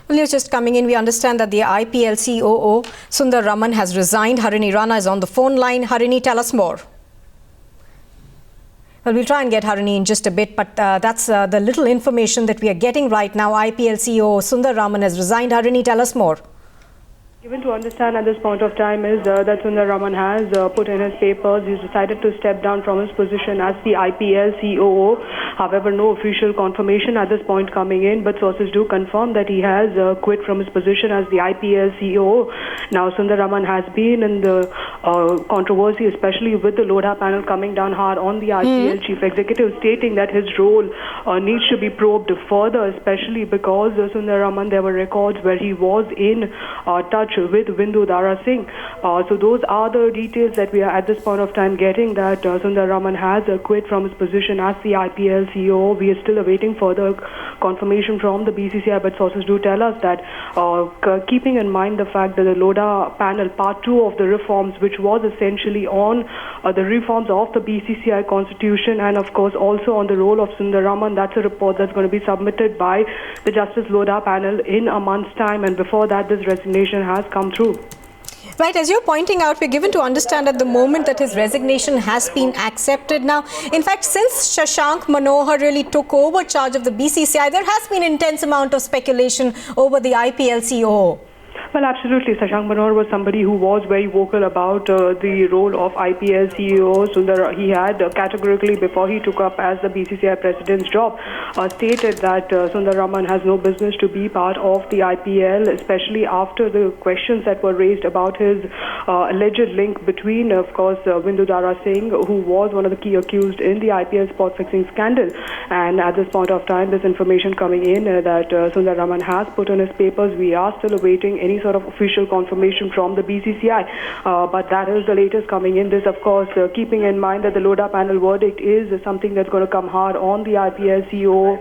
Well, news just coming in. We understand that the IPL COO, Sundar Raman, has resigned. Harini Rana is on the phone line. Harini, tell us more. Well, we'll try and get Harini in just a bit, but that's the little information that we are getting right now. IPL CEO Sundar Raman has resigned. Harini, tell us more. Given to understand at this point of time is that Sundar Raman has put in his papers. He's decided to step down from his position as the IPL COO. However, no official confirmation at this point coming in, but sources do confirm that he has quit from his position as the IPL COO. Now, Sundar Raman has been in the controversy, especially with the Lodha panel coming down hard on the IPL chief executive, stating that his role needs to be probed further, especially because Sundar Raman, there were records where he was in touch with Bindu Dara Singh. So those are the details that we are at this point of time getting, that Sundar Raman has quit from his position as the IPL CEO. We are still awaiting further confirmation from the BCCI, but sources do tell us that keeping in mind the fact that the Lodha panel, part 2 of the reforms, which was essentially on the reforms of the BCCI constitution and of course also on the role of Sundar Raman, that's a report that's going to be submitted by the Justice Lodha panel in a month's time, and before that this resignation has come through. Right, as you're pointing out, we're given to understand at the moment that his resignation has been accepted. Now, in fact, since Shashank Manohar really took over charge of the BCCI, there has been intense amount of speculation over the IPL COO. Well, absolutely. Shashank Manohar was somebody who was very vocal about the role of IPL CEO. Sundar, he had categorically, before he took up as the BCCI president's job, stated that Sundar Raman has no business to be part of the IPL, especially after the questions that were raised about his alleged link between, of course, Bindu Dara Singh, who was one of the key accused in the IPL spot fixing scandal. And at this point of time, this information coming in that Sundar Raman has put in his papers. We are still awaiting any sort of official confirmation from the BCCI, but that is the latest coming in. This, of course, keeping in mind that the Lodha panel verdict is something that's going to come hard on the IPL CEO